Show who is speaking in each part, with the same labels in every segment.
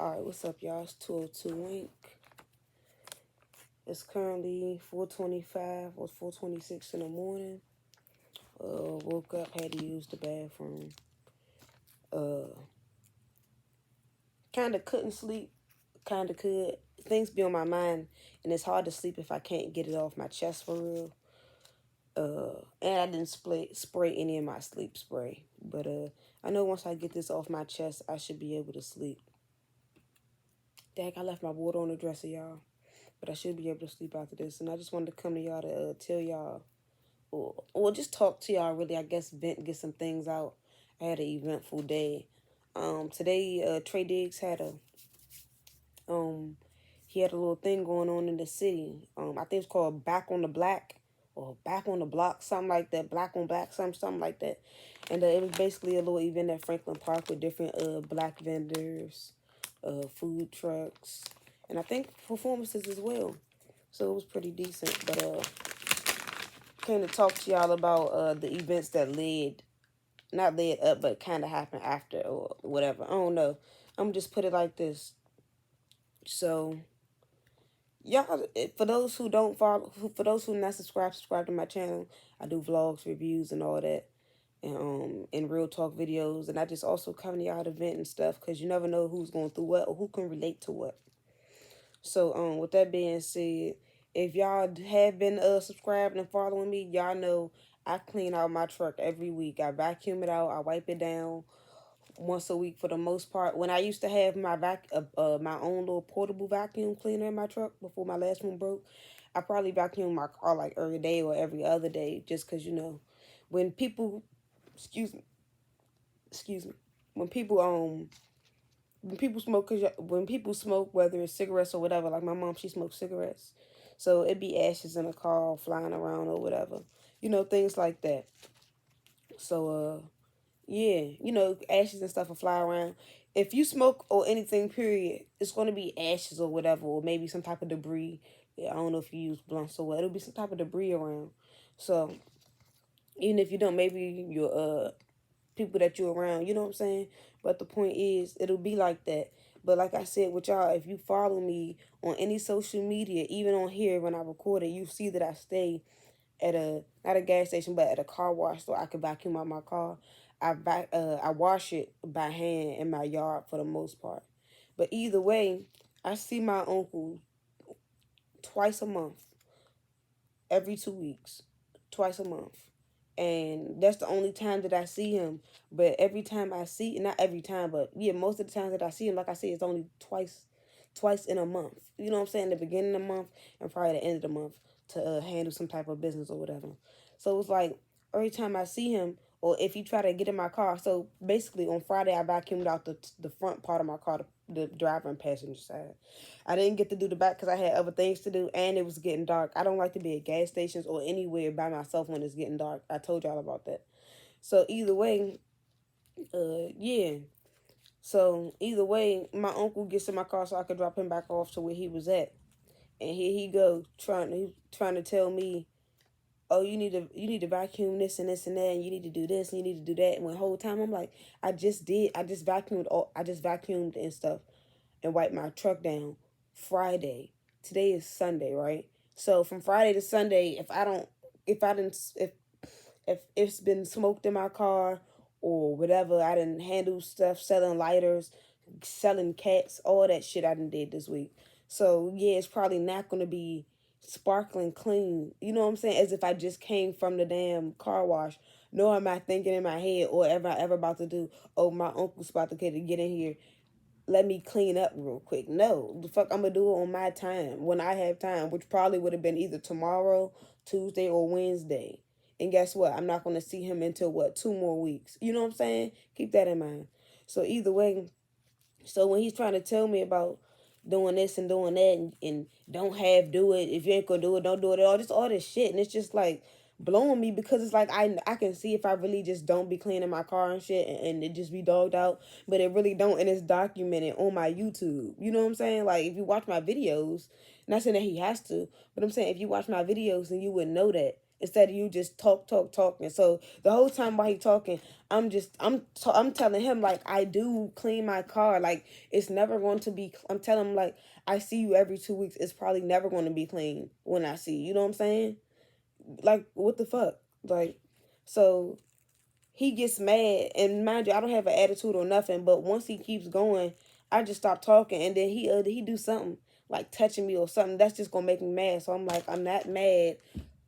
Speaker 1: Alright, what's up, y'all? It's 202 Wink. It's currently 4:25 or 4:26 in the morning. Woke up, had to use the bathroom. Kinda couldn't sleep, kinda could. Things be on my mind, and it's hard to sleep if I can't get it off my chest for real. And I didn't spray any of my sleep spray. But I know once I get this off my chest, I should be able to sleep. Dang, I left my water on the dresser, y'all. But I should be able to sleep after this. And I just wanted to come to y'all to tell y'all, or just talk to y'all, really, I guess, vent, get some things out. I had an eventful day. Today, Trey Diggs had he had a little thing going on in the city. I think it's called Back on the Black or Back on the Block, something like that. Black on Black, something like that. And it was basically a little event at Franklin Park with different black vendors, food trucks, and I think performances as well. So it was pretty decent. But came to talk to y'all about the events that not led up, but kind of happened after or whatever. I don't know. I'm just put it like this. So y'all, for those who don't follow, for those who not subscribe to my channel. I do vlogs, reviews, and all that, and real talk videos. And I just also come to y'all to vent and stuff, because you never know who's going through what or who can relate to what. So with that being said, if y'all have been subscribed and following me, y'all know I clean out my truck every week. I vacuum it out, I wipe it down once a week for the most part. When I used to have my my own little portable vacuum cleaner in my truck before my last one broke, I probably vacuum my car like every day or every other day, just because, when people, excuse me, when people when people smoke, whether it's cigarettes or whatever, like my mom, she smokes cigarettes, so it be ashes in the car flying around or whatever, things like that. So yeah, ashes and stuff will fly around. If you smoke or anything, period, it's going to be ashes or whatever, or maybe some type of debris. Yeah, I don't know if you use blunts or what. It'll be some type of debris around. So even if you don't, maybe your people that you're around, you know what I'm saying? But the point is, it'll be like that. But like I said with y'all, if you follow me on any social media, even on here when I record it, you see that I stay at not a gas station, but at a car wash, so I can vacuum out my car. I wash it by hand in my yard for the most part. But either way, I see my uncle twice a month, every 2 weeks, twice a month. And that's the only time that I see him. But every time I see, not every time, but yeah, most of the times that I see him, like I said, it's only twice in a month. You know what I'm saying? The beginning of the month and probably the end of the month to handle some type of business or whatever. So it's like every time I see him, or if he try to get in my car. So basically on Friday, I vacuumed out the front part of my car, the driver and passenger side. I didn't get to do the back because I had other things to do, and it was getting dark. I don't like to be at gas stations or anywhere by myself when it's getting dark. I told y'all about that. So either way, yeah. So either way, my uncle gets in my car so I could drop him back off to where he was at, and here he go trying to tell me, oh, you need to vacuum this and this and that, and you need to do this and you need to do that. And the whole time I'm like, I just vacuumed and stuff and wiped my truck down Friday. Today is Sunday, right? So from Friday to Sunday, if it's been smoked in my car or whatever, I didn't handle stuff, selling lighters, selling cats, all that shit I done did this week. So yeah, it's probably not gonna be sparkling clean. You know what I'm saying? As if I just came from the damn car wash. Nor am I thinking in my head or ever about to do, oh, my uncle's about to get in here, let me clean up real quick. No, the fuck I'm gonna do it on my time, when I have time, which probably would have been either tomorrow, Tuesday, or Wednesday. And guess what? I'm not gonna see him until what, 2 more weeks. You know what I'm saying? Keep that in mind. So either way, so when he's trying to tell me about doing this and doing that, and do it, if you ain't gonna do it, don't do it at all, just all this shit, and it's just like blowing me, because it's like I can see if I really just don't be cleaning my car and shit, and it just be dogged out, but it really don't, and it's documented on my YouTube. You know what I'm saying? Like, if you watch my videos, not saying that he has to, but I'm saying if you watch my videos, then you would know that instead of you just talking. So the whole time while he talking, I'm telling him like I do clean my car. Like it's never going to be. I'm telling him like I see you every 2 weeks. It's probably never going to be clean when I see you. You know what I'm saying? Like what the fuck? Like so he gets mad, and mind you, I don't have an attitude or nothing. But once he keeps going, I just stop talking, and then he do something like touching me or something. That's just gonna make me mad. So I'm like, I'm not mad.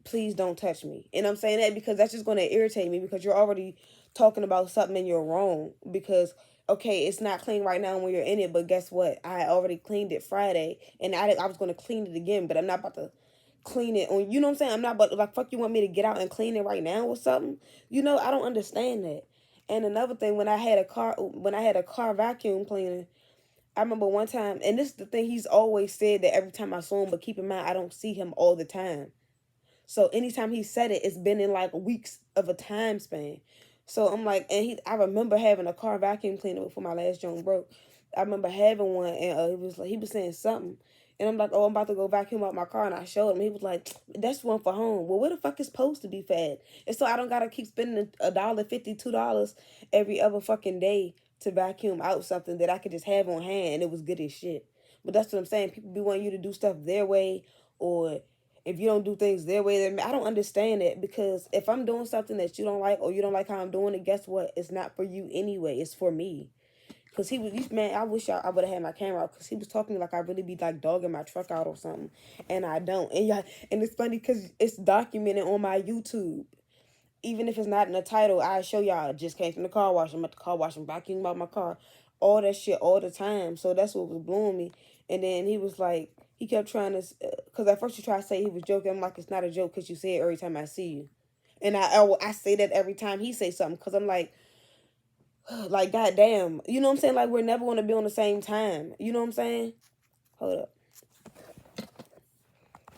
Speaker 1: Please don't touch me. And I'm saying that because that's just gonna irritate me because you're already talking about something and you're wrong. Because okay, it's not clean right now when you're in it, but guess what? I already cleaned it Friday, and I was gonna clean it again, but I'm not about to clean it on, you know what I'm saying? I'm not about to, like, fuck, you want me to get out and clean it right now or something? You know, I don't understand that. And another thing, when I had a car vacuum cleaner, I remember one time, and this is the thing, he's always said that every time I saw him, but keep in mind I don't see him all the time. So anytime he said it, it's been in like weeks of a time span. So I'm like, and I remember having a car vacuum cleaner before my last joint broke. I remember having one, and he was saying something, and I'm like, oh, I'm about to go vacuum out my car, and I showed him. He was like, that's one for home. Well, where the fuck is supposed to be fed? And so I don't gotta keep spending $1.50, $2 every other fucking day to vacuum out something that I could just have on hand, and it was good as shit. But that's what I'm saying. People be wanting you to do stuff their way, or if you don't do things their way, then I don't understand it, because if I'm doing something that you don't like, or you don't like how I'm doing it, guess what? It's not for you anyway. It's for me. Cause man, I wish I would have had my camera out, cause he was talking like I really be like dogging my truck out or something, and I don't. And yeah, and it's funny cause it's documented on my YouTube. Even if it's not in the title, I show y'all. Just came from the car wash. I'm at the car wash. I'm vacuuming about my car, all that shit all the time. So that's what was blowing me. And then he was like, he kept trying to, cause at first he tried to say he was joking. I'm like, it's not a joke, cause you say it every time I see you, and I say that every time he say something, cause I'm like goddamn, you know what I'm saying? Like we're never gonna be on the same time. You know what I'm saying? Hold up,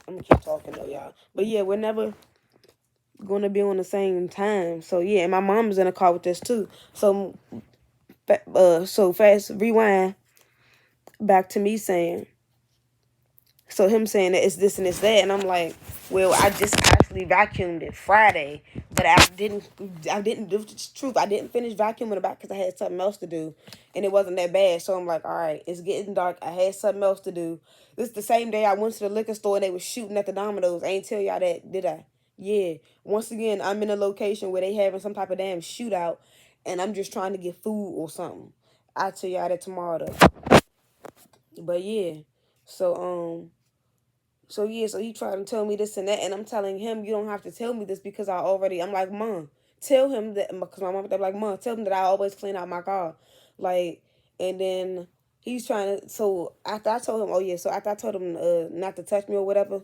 Speaker 1: I'm gonna keep talking though, y'all. But yeah, we're never gonna be on the same time. So yeah, and my mom's in a car with this too. So fast rewind back to me saying, so him saying that it's this and it's that, and I'm like, well, I just actually vacuumed it Friday, but I didn't do the truth. I didn't finish vacuuming it back because I had something else to do, and it wasn't that bad. So I'm like, all right, it's getting dark. I had something else to do. This is the same day I went to the liquor store and they was shooting at the Domino's. I ain't tell y'all that, did I? Yeah. Once again, I'm in a location where they having some type of damn shootout, and I'm just trying to get food or something. I'll tell y'all that tomorrow though. But yeah, so so he tried to tell me this and that, and I'm telling him, you don't have to tell me this because I'm like, Mom, tell him that, because my mom, they're like, Mom, tell him that I always clean out my car. Like, and then he's trying to, so after I told him, oh yeah, so after I told him not to touch me or whatever,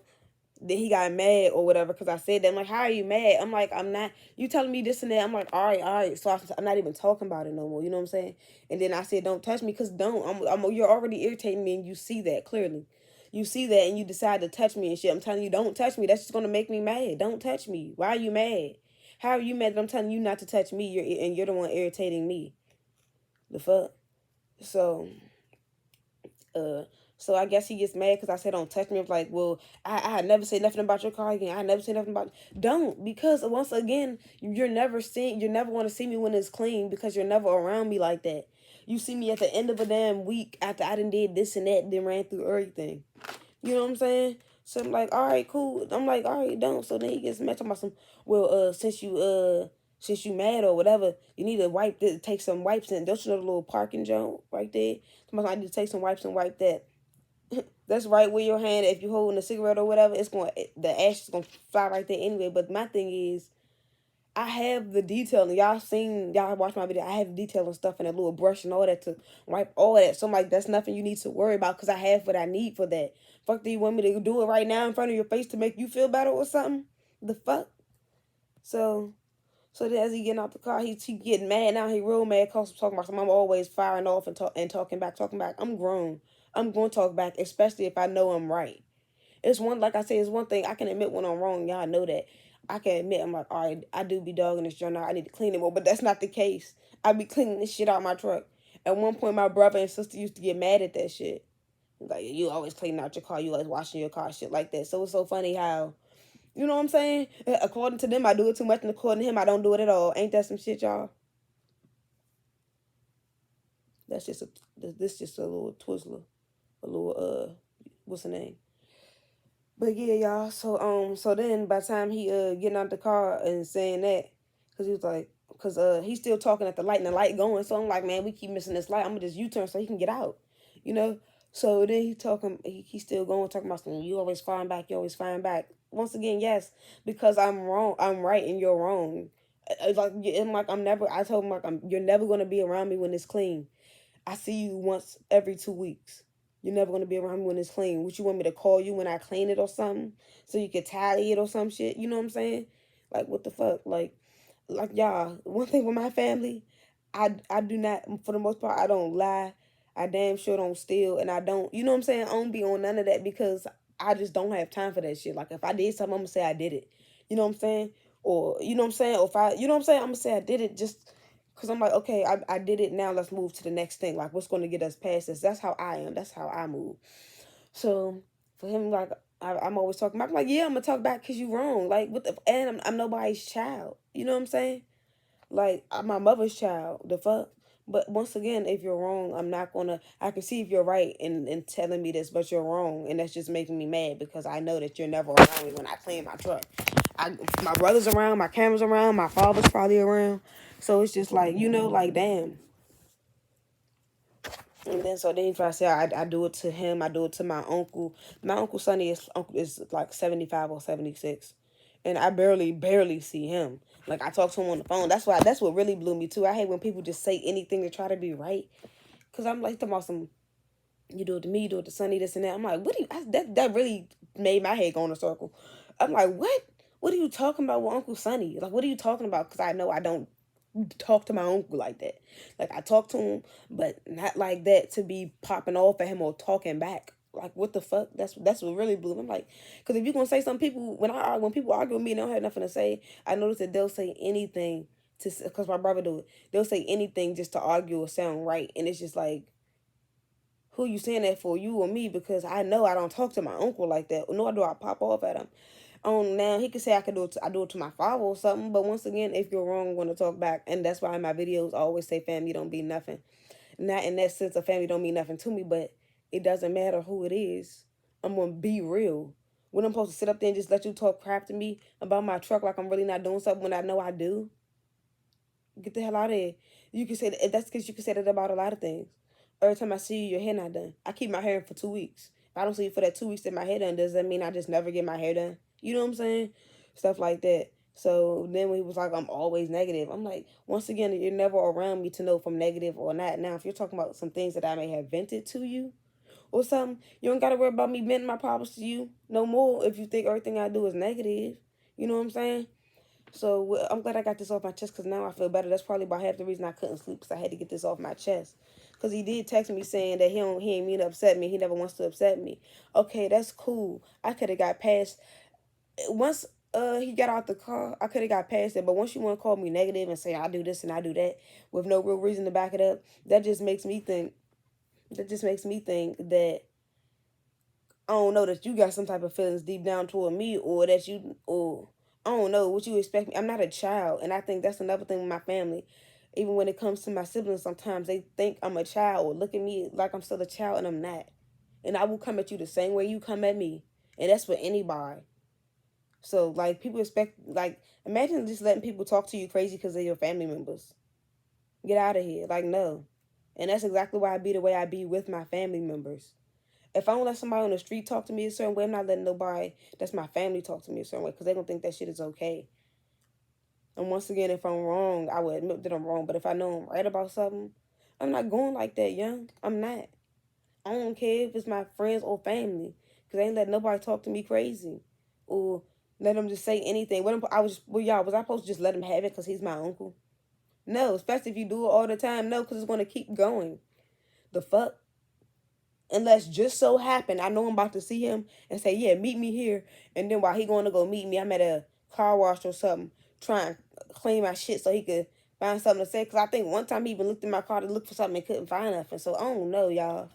Speaker 1: then he got mad or whatever because I said that. I'm like, how are you mad? I'm like, I'm not, you telling me this and that. I'm like, all right, all right. So I'm not even talking about it no more. You know what I'm saying? And then I said, don't touch me, because you're already irritating me, and you see that clearly. You see that and you decide to touch me and shit. I'm telling you, don't touch me. That's just going to make me mad. Don't touch me. Why are you mad? How are you mad that I'm telling you not to touch me, and you're the one irritating me? The fuck? So, uh, so I guess he gets mad because I said don't touch me. I'm like, well, I never say nothing about your car again. I never say nothing about, don't, because once again, you're never going to see me when it's clean, because you're never around me like that. You see me at the end of a damn week after I done did this and that, then ran through everything. You know what I'm saying? So I'm like, all right, cool. I'm like, all right, don't. So then he gets mad talking about some, well, since you mad or whatever, you need to take some wipes, and don't you know the little parking joint right there? Somebody, I need to take some wipes and wipe that. That's right where your hand, if you're holding a cigarette or whatever, the ash is gonna fly right there anyway. But my thing is, I have the detail, and y'all watch my video. I have the detail and stuff, and a little brush and all that to wipe all that. So I'm like, that's nothing you need to worry about, because I have what I need for that. Fuck, do you want me to do it right now in front of your face to make you feel better or something? The fuck? So then as he getting out the car, he getting mad now. He real mad cause I'm talking about something. I'm always firing off and talking back. I'm grown. I'm going to talk back, especially if I know I'm right. Like I say, it's one thing I can admit when I'm wrong. Y'all know that. I can admit, I'm like, all right, I do be dogging this joint out. I need to clean it more, but that's not the case. I be cleaning this shit out my truck. At one point, my brother and sister used to get mad at that shit. Like, you always cleaning out your car. You always washing your car, shit like that. So it's so funny how You know what I'm saying? According to them, I do it too much, and according to him, I don't do it at all. Ain't that some shit, y'all? That's just a this just a little Twizzler, a little what's the name? But yeah, y'all. So then by the time he getting out the car and saying that, cause he was like, cause he's still talking at the light and the light going. So I'm like, man, we keep missing this light. I'm gonna just U-turn so he can get out, you know. So then he's still going talking about something. You always find back. You always find back. Once again, yes, because I'm wrong. I'm right and you're wrong. It's like I'm never. I told him like you're never gonna be around me when it's clean. I see you once every 2 weeks. You're never gonna be around me when it's clean. Would you want me to call you when I clean it or something? So you could tally it or some shit? You know what I'm saying? Like what the fuck? Like y'all, one thing with my family, I do not for the most part I don't lie. I damn sure don't steal and I don't you know what I'm saying? I don't be on none of that because I just don't have time for that shit. Like if I did something, I'm gonna say I did it. You know what I'm saying? Or you know what I'm saying? Or if I you know what I'm saying, I'm gonna say I did it just because I'm like, okay, I did it. Now let's move to the next thing. Like, what's going to get us past this? That's how I am. That's how I move. So for him, like, I'm always talking back. I'm like, yeah, I'm going to talk back because you wrong. Like, what the, and I'm nobody's child. You know what I'm saying? Like, I'm my mother's child. The fuck? But once again, if you're wrong, I'm not going to, I can see if you're right in telling me this, but you're wrong. And that's just making me mad because I know that you're never around me when I clean my truck. My brother's around, my camera's around, my father's probably around. So it's just like, like, damn. And then so then if I say I do it to him, I do it to my uncle. My uncle Sonny is like 75 or 76. And I barely see him. Like I talk to him on the phone. That's what really blew me too. I hate when people just say anything to try to be right. Cause I'm like talking about some you do it to me, you do it to Sonny, this and that. I'm like, what do you that really made my head go in a circle. I'm like, what? What are you talking about with Uncle Sonny? Like what are you talking about? Cause I know I don't talk to my uncle like that. Like I talk to him, but not like that to be popping off at him or talking back. Like what the fuck? That's what really blew me. I'm like, because if you're gonna say some people when people argue with me and they don't have nothing to say, I notice that they'll say anything to because my brother do it. They'll say anything just to argue or sound right, and it's just like, who you saying that for, you or me? Because I know I don't talk to my uncle like that, nor do I pop off at him. Now he could say I do it to my father or something, but once again, if you're wrong, I'm gonna talk back, and that's why in my videos I always say family don't mean nothing. Not in that sense of family don't mean nothing to me, but it doesn't matter who it is. I'm gonna be real. When I'm supposed to sit up there and just let you talk crap to me about my truck like I'm really not doing something when I know I do, get the hell out of here. You can say that, that's because you can say that about a lot of things. Every time I see you, your hair not done. I keep my hair in for 2 weeks. If I don't see you for that 2 weeks that my hair done, does that mean I just never get my hair done? You know what I'm saying? Stuff like that. So then when he was like, I'm always negative. I'm like, once again, you're never around me to know if I'm negative or not. Now, if you're talking about some things that I may have vented to you or something, you don't got to worry about me venting my problems to you no more if you think everything I do is negative. You know what I'm saying? So I'm glad I got this off my chest because now I feel better. That's probably about half the reason I couldn't sleep because I had to get this off my chest. Because he did text me saying that he ain't mean to upset me. He never wants to upset me. Okay, that's cool. I could have got past once he got out the car. I could have got past it. But once you want to call me negative and say I do this and I do that with no real reason to back it up, that just makes me think. That just makes me think that I don't know that you got some type of feelings deep down toward me or that you or I don't know what you expect me. I'm not a child, and I think that's another thing with my family. Even when it comes to my siblings, sometimes they think I'm a child or look at me like I'm still a child, and I'm not. And I will come at you the same way you come at me, and that's for anybody. So like people expect like imagine just letting people talk to you crazy because they're your family members. Get out of here, like no. And that's exactly why I be the way I be with my family members. If I don't let somebody on the street talk to me a certain way, I'm not letting nobody that's my family talk to me a certain way because they don't think that shit is okay. And once again, if I'm wrong, I will admit that I'm wrong. But if I know I'm right about something, I'm not going like that, young. I'm not. I don't care if it's my friends or family because I ain't letting nobody talk to me crazy or let them just say anything. Was I supposed to just let him have it because he's my uncle? No, especially if you do it all the time. No, because it's going to keep going. The fuck? Unless just so happen I know I'm about to see him and say, yeah, meet me here. And then while he going to go meet me, I'm at a car wash or something trying to clean my shit so he could find something to say. Because I think one time he even looked in my car to look for something and couldn't find nothing. So I don't know, y'all.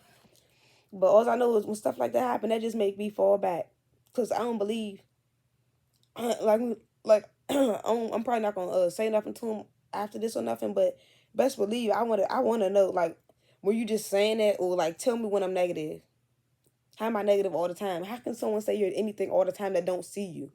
Speaker 1: But all I know is when stuff like that happen, that just make me fall back. Because I don't believe like like I'm probably not gonna say nothing to him after this or nothing, but best believe I wanna know, like, were you just saying that, or like tell me when I'm negative? How am I negative all the time? How can someone say you're anything all the time that don't see you?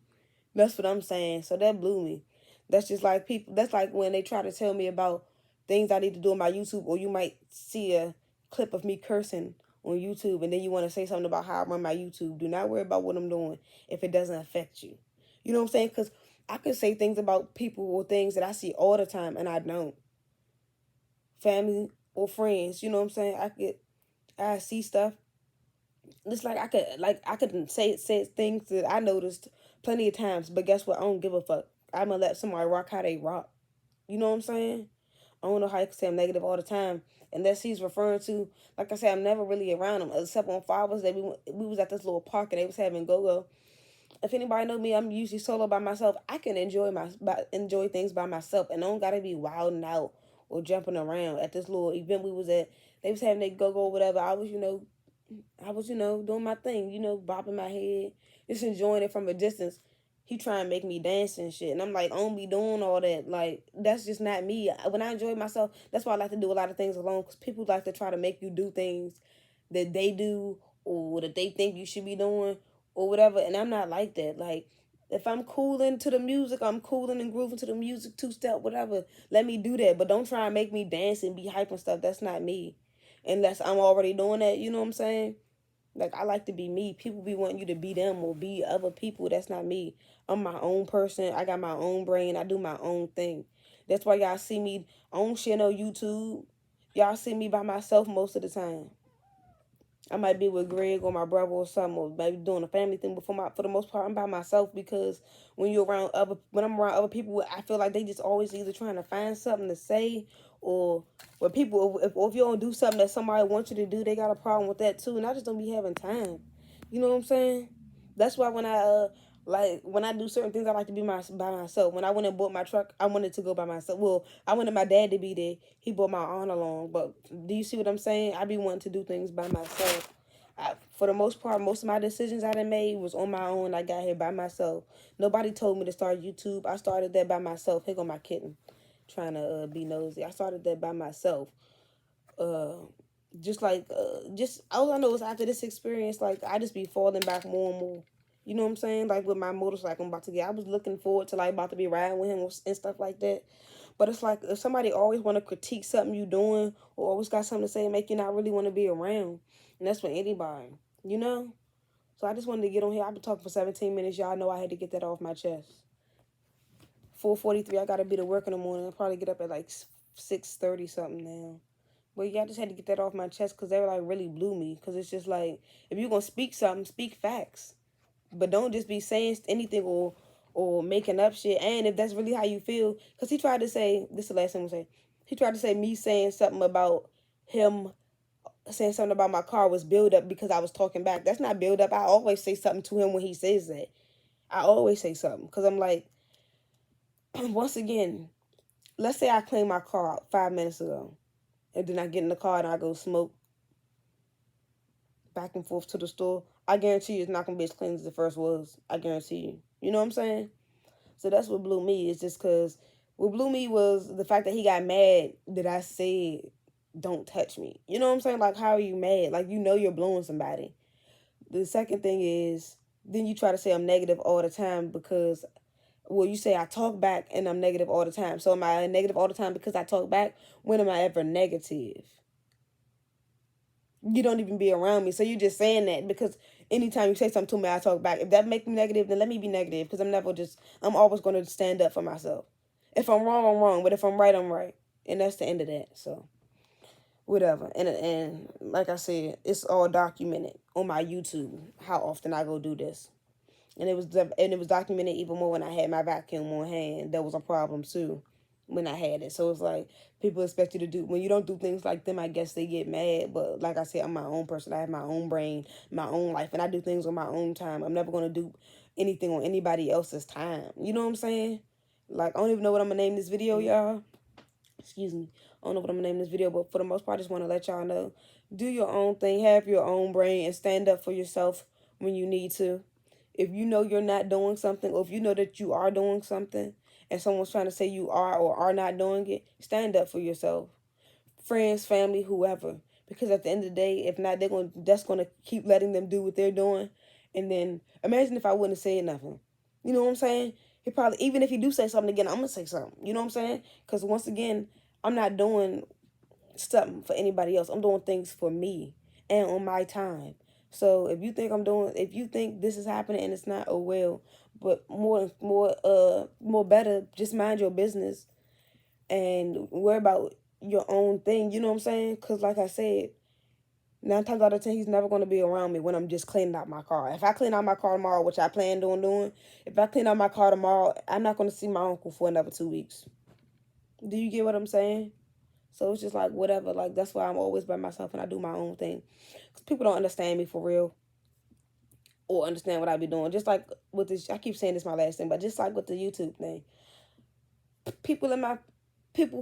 Speaker 1: That's what I'm saying. So that blew me. That's just like people. That's like when they try to tell me about things I need to do on my YouTube, or you might see a clip of me cursing on YouTube, and then you want to say something about how I run my YouTube. Do not worry about what I'm doing if it doesn't affect you. You know what I'm saying? Because I could say things about people or things that I see all the time, and I don't. Family or friends. You know what I'm saying? I see stuff. It's like I could say things that I noticed plenty of times, but guess what? I don't give a fuck. I'm gonna let somebody rock how they rock. You know what I'm saying? I don't know how you can say I'm negative all the time, unless he's referring to, like I said, I'm never really around him except on Father's Day. We was at this little park and they was having go-go. If anybody know me, I'm usually solo by myself. I can enjoy things by myself, and I don't gotta be wilding out or jumping around. At this little event we was at, they was having their go-go or whatever. I was doing my thing, bobbing my head, just enjoying it from a distance. He trying to make me dance and shit. And I'm like, I don't be doing all that. Like, that's just not me. When I enjoy myself, that's why I like to do a lot of things alone. Because people like to try to make you do things that they do or that they think you should be doing or whatever. And I'm not like that. Like, if I'm cooling to the music, I'm cooling and grooving to the music, two-step, whatever. Let me do that. But don't try and make me dance and be hyping stuff. That's not me. Unless I'm already doing that, you know what I'm saying? Like, I like to be me. People be wanting you to be them or be other people. That's not me. I'm my own person. I got my own brain. I do my own thing. That's why y'all see me on shit on YouTube. Y'all see me by myself most of the time. I might be with Greg or my brother or something, or maybe doing a family thing. But for the most part, I'm by myself because when I'm around other people, I feel like they just always either trying to find something to say, or when people, if you don't do something that somebody wants you to do, they got a problem with that too. And I just don't be having time. You know what I'm saying? That's why when I do certain things, I like to be by myself. When I went and bought my truck, I wanted to go by myself. Well, I wanted my dad to be there. He brought my aunt along. But do you see what I'm saying? I be wanting to do things by myself. For the most part, most of my decisions I done made was on my own. I got here by myself. Nobody told me to start YouTube. I started that by myself. Here go my kitten, trying to be nosy. I started that by myself. Uh, just all I know is after this experience, like, I just be falling back more and more. You know what I'm saying? Like with my motorcycle I'm about to get, I was looking forward to like about to be riding with him and stuff like that. But it's like if somebody always want to critique something you doing or always got something to say, make you not really want to be around. And that's for anybody, you know. So I just wanted to get on here. I've been talking for 17 minutes. Y'all know I had to get that off my chest. 4:43. I gotta be to work in the morning. I'll probably get up at like 6:30 something now. But yeah, I just had to get that off my chest because they were like really blew me. Because it's just like, if you're gonna speak something, speak facts. But don't just be saying anything or making up shit. And if that's really how you feel, because he tried to say, this is the last thing I'm gonna say. He tried to say me saying something about him saying something about my car was build up because I was talking back. That's not build up. I always say something to him when he says that. I always say something because I'm like, once again, let's say I cleaned my car out 5 minutes ago, and then I get in the car and I go smoke back and forth to the store. I guarantee you it's not gonna be as clean as the first was. I guarantee you. You know what I'm saying? So that's what blew me. Is just because what blew me was the fact that he got mad that I said don't touch me. You know what I'm saying? Like, how are you mad? Like, you're blowing somebody. The second thing is, then you try to say I'm negative all the time because, well, you say I talk back and I'm negative all the time. So am I negative all the time because I talk back? When am I ever negative? You don't even be around me. So you're just saying that because anytime you say something to me, I talk back. If that makes me negative, then let me be negative because I'm always going to stand up for myself. If I'm wrong, I'm wrong. But if I'm right, I'm right. And that's the end of that. So whatever. And like I said, it's all documented on my YouTube how often I go do this. And it was documented even more when I had my vacuum on hand. There was a problem too when I had it. So it's like people expect you to do, when you don't do things like them, I guess they get mad. But like I said, I'm my own person. I have my own brain, my own life, and I do things on my own time. I'm never gonna do anything on anybody else's time. You know what I'm saying? Like, I don't even know what I'm gonna name this video, y'all. Excuse me. I don't know what I'm gonna name this video, but for the most part, I just want to let y'all know, do your own thing, have your own brain, and stand up for yourself when you need to. If you know you're not doing something, or if you know that you are doing something and someone's trying to say you are or are not doing it, stand up for yourself. Friends, family, whoever. Because at the end of the day, if not, that's gonna keep letting them do what they're doing. And then imagine if I wouldn't have said nothing. You know what I'm saying? He probably, even if he do say something again, I'm gonna say something. You know what I'm saying? Because once again, I'm not doing something for anybody else. I'm doing things for me and on my time. So if you think this is happening and it's not, oh well. But more better, just mind your business and worry about your own thing. You know what I'm saying? Because like I said, 9 times out of 10, he's never going to be around me when I'm just cleaning out my car. If I clean out my car tomorrow, which I plan on doing, if I clean out my car tomorrow, I'm not going to see my uncle for another 2 weeks. Do you get what I'm saying? So it's just like, whatever. Like, that's why I'm always by myself and I do my own thing. Because people don't understand me for real or understand what I be doing. Just like with this, I keep saying this my last thing, but just like with the YouTube thing. People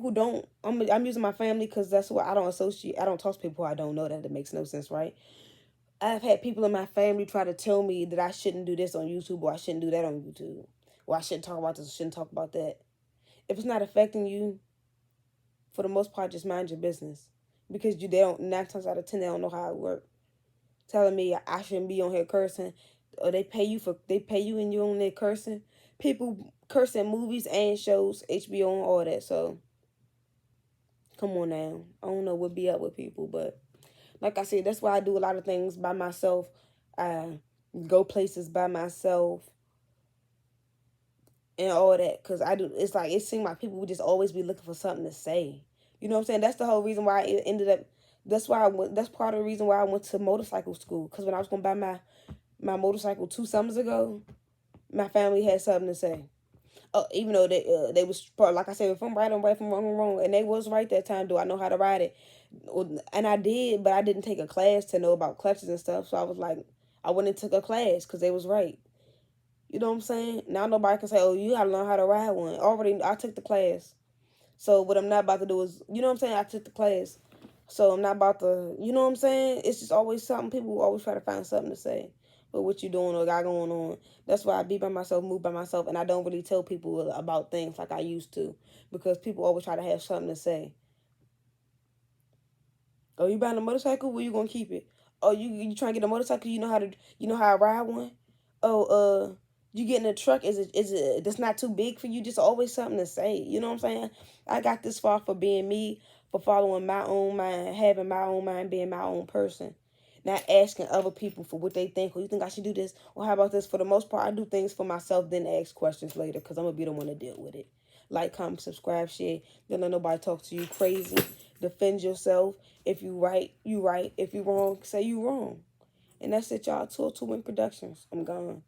Speaker 1: who don't, I'm using my family because that's what I don't associate. I don't talk to people who I don't know. That makes no sense, right? I've had people in my family try to tell me that I shouldn't do this on YouTube or I shouldn't do that on YouTube. Or I shouldn't talk about this, shouldn't talk about that. If it's not affecting you, for the most part, just mind your business. Because they don't, 9 times out of 10, they don't know how it works. Telling me I shouldn't be on here cursing. Or they pay you and you're on there cursing. People curse in movies and shows, HBO and all that. So, come on now. I don't know what be up with people, but like I said, that's why I do a lot of things by myself. I go places by myself and all that. Because I do, it's like, it seemed like people would just always be looking for something to say. You know what I'm saying? That's the whole reason why it ended up, that's part of the reason why I went to motorcycle school. Because when I was going to buy my motorcycle 2 summers ago, my family had something to say. Even though they was, like I said, if I'm right, I'm right, if I'm wrong, I'm wrong. And they was right that time. Do I know how to ride it? And I did, but I didn't take a class to know about clutches and stuff. So I was like, I went and took a class because they was right. You know what I'm saying? Now nobody can say, oh, you got to learn how to ride one. Already, I took the class. So what I'm not about to do is, you know what I'm saying? I took the class. So I'm not about to, you know what I'm saying? It's just always something. People always try to find something to say. But what you doing or got going on. That's why I be by myself, move by myself, and I don't really tell people about things like I used to. Because people always try to have something to say. Oh, you buying a motorcycle? Where you gonna keep it? Oh, you trying to get a motorcycle? You know how I ride one? Oh, you getting a truck? Is it that's not too big for you? Just always something to say. You know what I'm saying? I got this far for being me, for following my own mind, having my own mind, being my own person. Not asking other people for what they think. Or you think I should do this? Or how about this? For the most part, I do things for myself, then ask questions later. Because I'm going to be the one to deal with it. Like, comment, subscribe, share. Don't let nobody talk to you crazy. Defend yourself. If you right, you right. If you wrong, say you wrong. And that's it, y'all. 202 Win Productions. I'm gone.